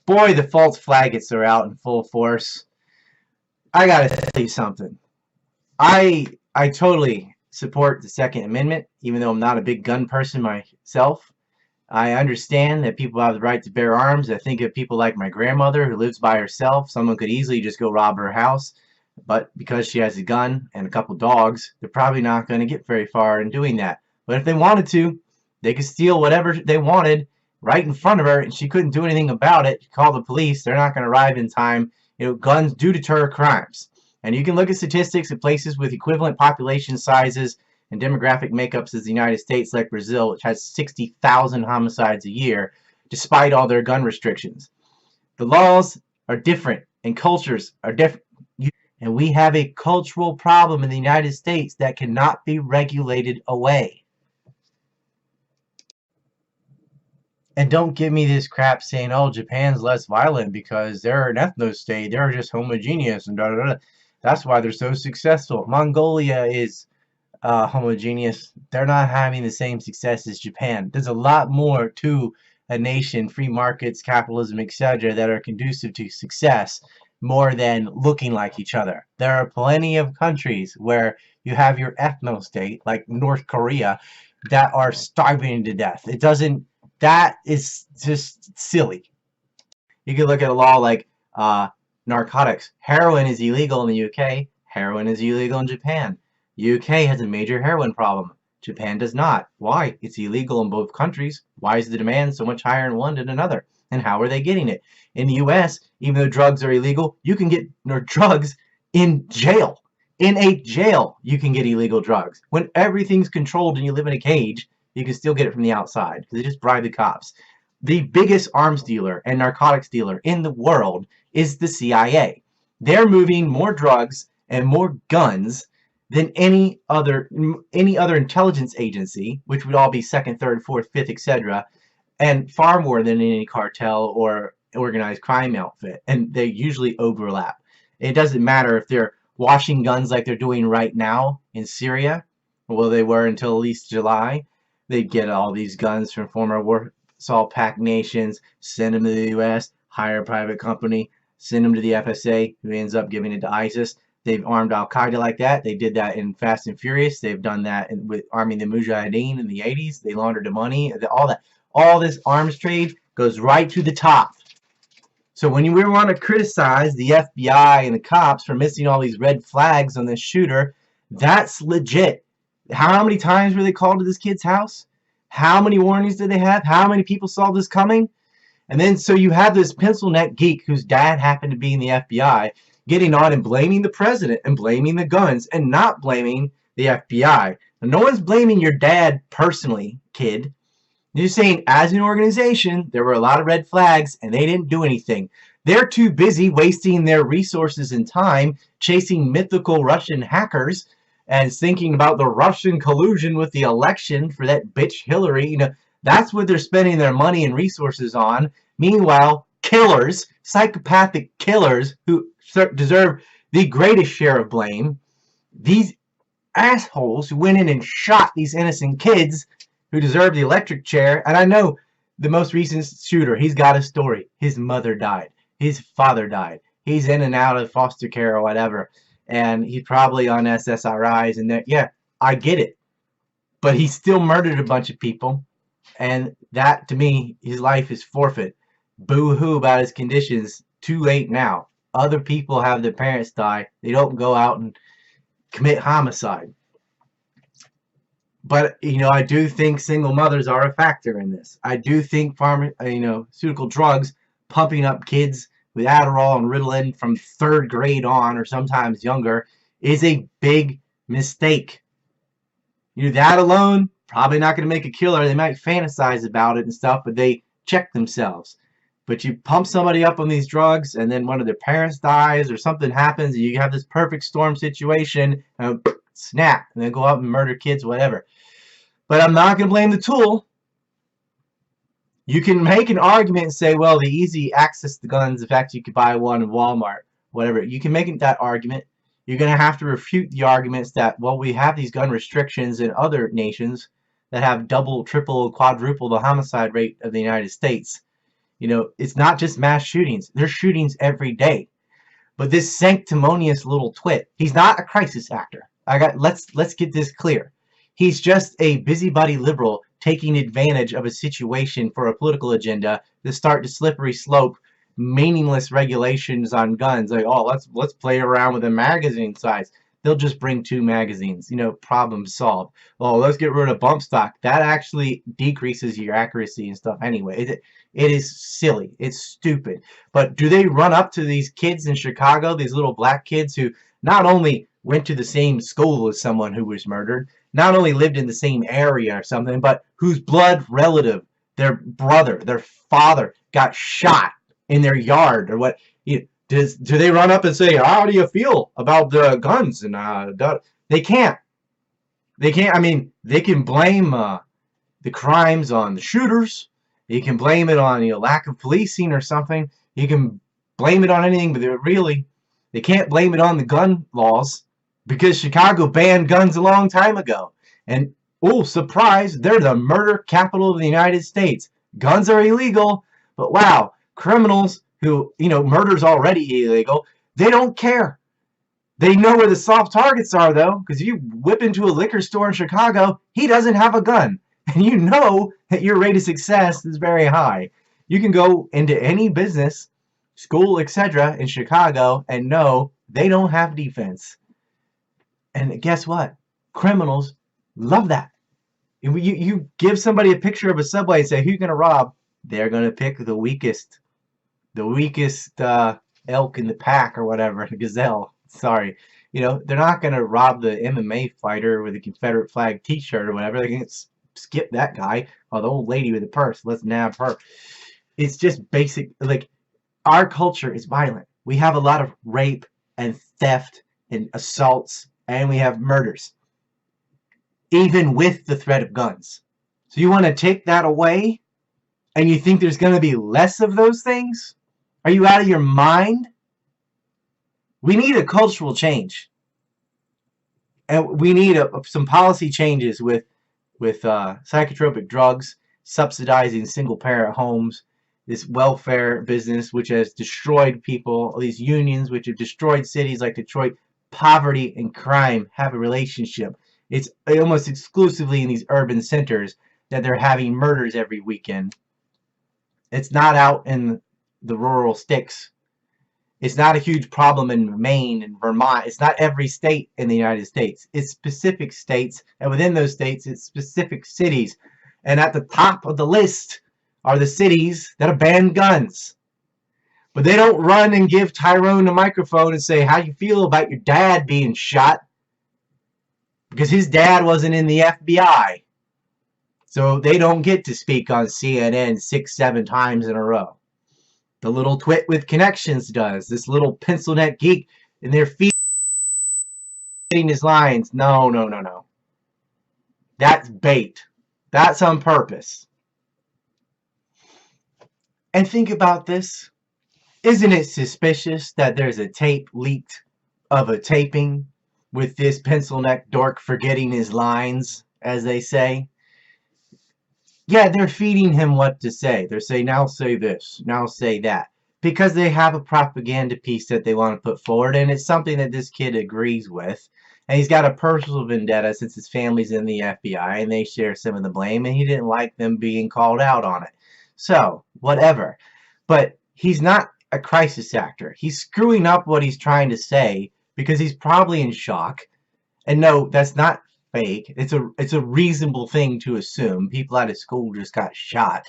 Boy, the false flaggets are out in full force. I gotta tell you something. I totally support the Second Amendment, even though I'm not a big gun person myself. I understand that people have the right to bear arms. I think of people like my grandmother who lives by herself. Someone could easily just go rob her house, but because she has a gun and a couple dogs, they're probably not going to get very far in doing that. But if they wanted to, they could steal whatever they wanted right in front of her, and she couldn't do anything about it. Call the police. They're not going to arrive in time. Guns do deter crimes. And you can look at statistics of places with equivalent population sizes and demographic makeups as the United States, like Brazil, which has 60,000 homicides a year, despite all their gun restrictions. The laws are different, and cultures are different. And we have a cultural problem in the United States that cannot be regulated away. And don't give me this crap saying, oh, Japan's less violent because they're an ethno-state. They're just homogeneous and da-da-da. That's why they're so successful. Mongolia is homogeneous. They're not having the same success as Japan. There's a lot more to a nation, free markets, capitalism, etc., that are conducive to success more than looking like each other. There are plenty of countries where you have your ethno-state, like North Korea, that are starving to death. That is just silly. You can look at a law like narcotics. Heroin is illegal in the UK. Heroin is illegal in Japan. UK has a major heroin problem. Japan does not. Why? It's illegal in both countries. Why is the demand so much higher in one than another? And how are they getting it? In the US, even though drugs are illegal, you can get drugs in jail. In a jail, you can get illegal drugs. When everything's controlled and you live in a cage, you can still get it from the outside because they just bribe the cops. The biggest arms dealer and narcotics dealer in the world is the CIA. They're moving more drugs and more guns than any other intelligence agency, which would all be second, third, fourth, fifth, etc., and far more than any cartel or organized crime outfit. And they usually overlap. It doesn't matter if they're washing guns like they're doing right now in Syria, well, they were until at least July. They'd get all these guns from former Warsaw Pact nations, send them to the U.S., hire a private company, send them to the FSA, who ends up giving it to ISIS. They've armed Al-Qaeda like that. They did that in Fast and Furious. They've done that with arming the Mujahideen in the 80s. They laundered the money. All this arms trade goes right to the top. So when we want to criticize the FBI and the cops for missing all these red flags on this shooter, that's legit. How many times were they called to this kid's house? How many warnings did they have? How many people saw this coming? And then so you have this pencil neck geek whose dad happened to be in the FBI getting on and blaming the president and blaming the guns and not blaming the FBI. Now, no one's blaming your dad personally, kid. You're saying as an organization, there were a lot of red flags and they didn't do anything. They're too busy wasting their resources and time chasing mythical Russian hackers and thinking about the Russian collusion with the election for that bitch Hillary. That's what they're spending their money and resources on. Meanwhile, killers, psychopathic killers who deserve the greatest share of blame, these assholes who went in and shot these innocent kids who deserve the electric chair. And I know the most recent shooter, he's got a story. His mother died. His father died. He's in and out of foster care or whatever. And he's probably on SSRIs and that. Yeah, I get it. But he still murdered a bunch of people. And that, to me, his life is forfeit. Boo-hoo about his conditions. Too late now. Other people have their parents die. They don't go out and commit homicide. But, I do think single mothers are a factor in this. I do think pharmaceutical drugs pumping up kids with Adderall and Ritalin from 3rd grade on, or sometimes younger, is a big mistake. That alone, probably not going to make a killer. They might fantasize about it and stuff, but they check themselves. But you pump somebody up on these drugs, and then one of their parents dies, or something happens, and you have this perfect storm situation, and snap, and then go out and murder kids, whatever. But I'm not going to blame the tool. You can make an argument and say, well, the easy access to guns, in fact, you could buy one in Walmart, whatever. You can make that argument. You're going to have to refute the arguments that, well, we have these gun restrictions in other nations that have double, triple, quadruple the homicide rate of the United States. You know, it's not just mass shootings. There's shootings every day. But this sanctimonious little twit, he's not a crisis actor. Let's get this clear. He's just a busybody liberal taking advantage of a situation for a political agenda to start the slippery slope, meaningless regulations on guns. Like, oh, let's play around with the magazine size. They'll just bring 2 magazines, you know, problem solved. Oh, let's get rid of bump stock. That actually decreases your accuracy and stuff anyway. It is silly. It's stupid. But do they run up to these kids in Chicago, these little black kids who not only went to the same school as someone who was murdered, not only lived in the same area or something, but whose blood relative, their brother, their father, got shot in their yard or what? Do they run up and say, how do you feel about the guns? And they can't. They can't. I mean, they can blame the crimes on the shooters. You can blame it on lack of policing or something. You can blame it on anything, but they can't blame it on the gun laws because Chicago banned guns a long time ago. And oh, surprise, they're the murder capital of the United States. Guns are illegal, but wow, criminals who, murder's already illegal, they don't care. They know where the soft targets are, though, because you whip into a liquor store in Chicago, he doesn't have a gun. And you know that your rate of success is very high. You can go into any business, school, etc. in Chicago and know they don't have defense. And guess what? Criminals love that. You give somebody a picture of a subway and say, who you going to rob? They're going to pick the weakest elk in the pack or whatever, gazelle. Sorry. They're not going to rob the MMA fighter with a Confederate flag t-shirt or whatever. They can skip that guy. Oh, the old lady with the purse. Let's nab her. It's just basic. Like, our culture is violent. We have a lot of rape and theft and assaults, and we have murders, even with the threat of guns. So you want to take that away, and you think there's going to be less of those things? Are you out of your mind? We need a cultural change. And we need some policy changes with psychotropic drugs, subsidizing single-parent homes, this welfare business which has destroyed people, these unions which have destroyed cities like Detroit. Poverty and crime have a relationship. It's almost exclusively in these urban centers that they're having murders every weekend. It's not out in the rural sticks. It's not a huge problem in Maine and Vermont. It's not every state in the United States. It's specific states, and within those states, it's specific cities. And at the top of the list are the cities that have banned guns. But they don't run and give Tyrone a microphone and say, how you feel about your dad being shot? Because his dad wasn't in the FBI. So they don't get to speak on CNN 6-7 times in a row. The little twit with connections does. This little pencil neck geek, and they're feeding his lines. No. That's bait. That's on purpose. And think about this. Isn't it suspicious that there's a tape leaked of a taping with this pencil neck dork forgetting his lines, as they say? Yeah, they're feeding him what to say. They're saying, now say this, now say that. Because they have a propaganda piece that they want to put forward, and it's something that this kid agrees with. And he's got a personal vendetta since his family's in the FBI, and they share some of the blame, and he didn't like them being called out on it. So, whatever. But he's not a crisis actor. He's screwing up what he's trying to say because he's probably in shock. And no, that's not fake. It's a reasonable thing to assume. People out of school just got shot.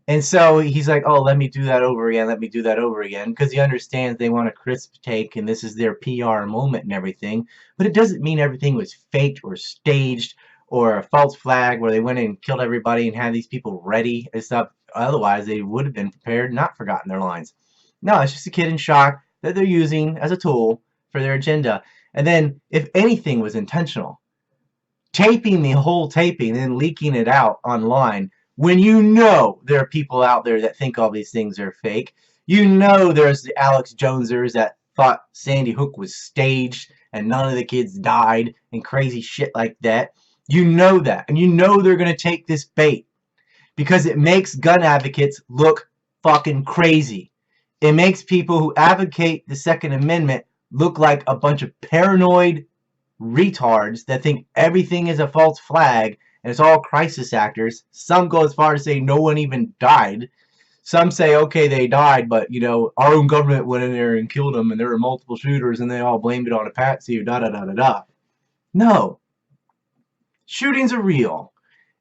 And so he's like, oh, let me do that over again. Let me do that over again. Because he understands they want a crisp take and this is their PR moment and everything. But it doesn't mean everything was faked or staged or a false flag where they went in and killed everybody and had these people ready and stuff. Otherwise, they would have been prepared and not forgotten their lines. No, it's just a kid in shock that they're using as a tool for their agenda. And then, if anything was intentional, taping the whole taping and then leaking it out online, when you know there are people out there that think all these things are fake, you know there's the Alex Jonesers that thought Sandy Hook was staged and none of the kids died and crazy shit like that. You know that. And you know they're going to take this bait because it makes gun advocates look fucking crazy. It makes people who advocate the Second Amendment look like a bunch of paranoid retards that think everything is a false flag and it's all crisis actors. Some go as far as saying no one even died. Some say, okay, they died, but, you know, our own government went in there and killed them, and there were multiple shooters, and they all blamed it on a patsy, or da-da-da-da-da. No. Shootings are real.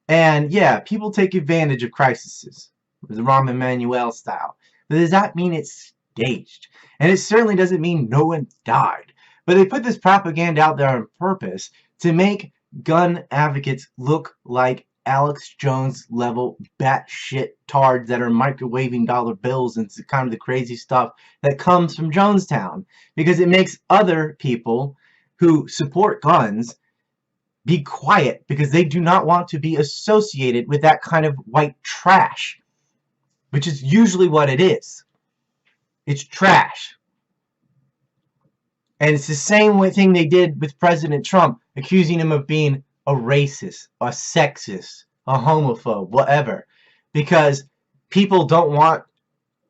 And, yeah, people take advantage of crises, the Rahm Emanuel style. But does that mean it's staged? And it certainly doesn't mean no one died. But they put this propaganda out there on purpose to make gun advocates look like Alex Jones level batshit tards that are microwaving dollar bills and kind of the crazy stuff that comes from Jonestown. Because it makes other people who support guns be quiet because they do not want to be associated with that kind of white trash. Which is usually what it is. It's trash. And it's the same thing they did with President Trump, accusing him of being a racist, a sexist, a homophobe, whatever. Because people don't want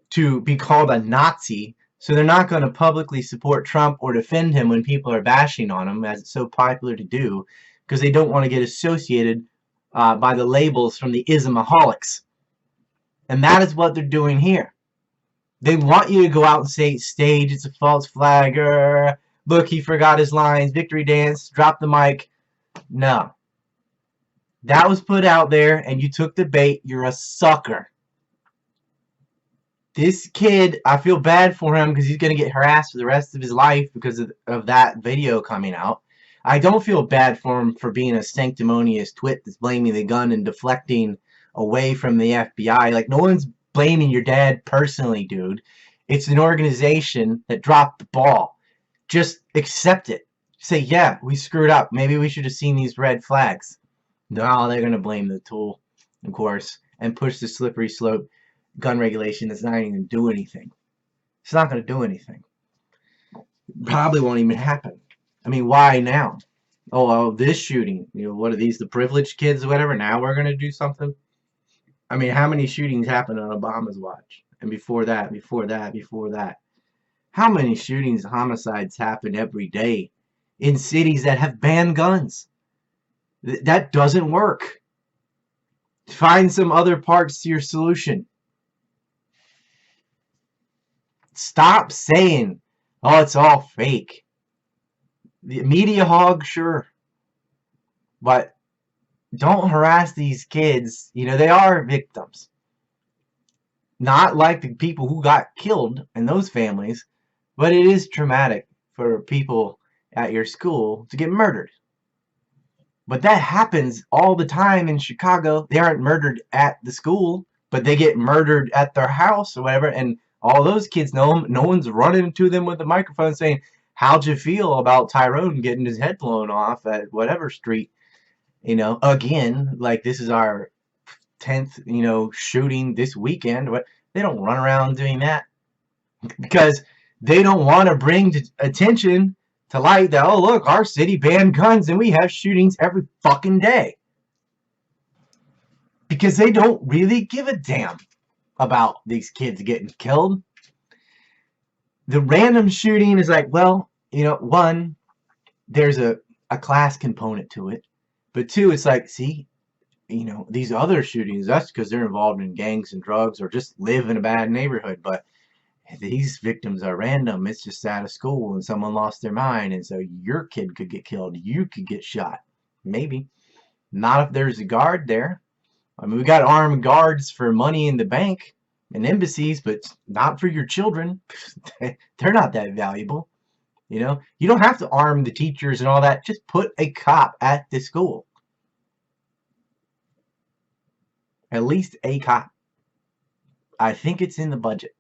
to be called a Nazi, so they're not going to publicly support Trump or defend him when people are bashing on him, as it's so popular to do, because they don't want to get associated by the labels from the ismaholics. And that is what they're doing here. They want you to go out and say, stage, it's a false flag, look, he forgot his lines, victory dance, drop the mic. No. That was put out there, and you took the bait. You're a sucker. This kid, I feel bad for him because he's going to get harassed for the rest of his life because of that video coming out. I don't feel bad for him for being a sanctimonious twit that's blaming the gun and deflecting away from the FBI. Like, no one's blaming your dad personally, dude. It's an organization that dropped the ball. Just accept it. Say, yeah, we screwed up. Maybe we should have seen these red flags. No, they're going to blame the tool, of course, and push the slippery slope gun regulation that's not even going to do anything. It's not going to do anything. Probably won't even happen. I mean, why now? Oh, this shooting. You know, what are these, the privileged kids or whatever? Now we're going to do something? I mean, how many shootings happened on Obama's watch? And before that, before that, before that. How many shootings, homicides happen every day in cities that have banned guns? That doesn't work. Find some other parts to your solution. Stop saying, oh, it's all fake. The media hog, sure. But don't harass these kids. You know, they are victims. Not like the people who got killed in those families, but it is traumatic for people at your school to get murdered. But that happens all the time in Chicago. They aren't murdered at the school, but they get murdered at their house or whatever, and all those kids know them. No one's running to them with a microphone saying, how'd you feel about Tyrone getting his head blown off at whatever street? You know, again, like this is our 10th, you know, shooting this weekend. But they don't run around doing that because they don't want to bring attention to light that, oh, look, our city banned guns and we have shootings every fucking day. Because they don't really give a damn about these kids getting killed. The random shooting is like, well, you know, one, there's a class component to it. But two, it's like, see, you know, these other shootings, that's because they're involved in gangs and drugs or just live in a bad neighborhood. But these victims are random. It's just out of school and someone lost their mind. And so your kid could get killed. You could get shot. Maybe. Not if there's a guard there. I mean, we got armed guards for money in the bank and embassies, but not for your children. They're not that valuable. You know, you don't have to arm the teachers and all that. Just put a cop at the school. At least a cop. I think it's in the budget.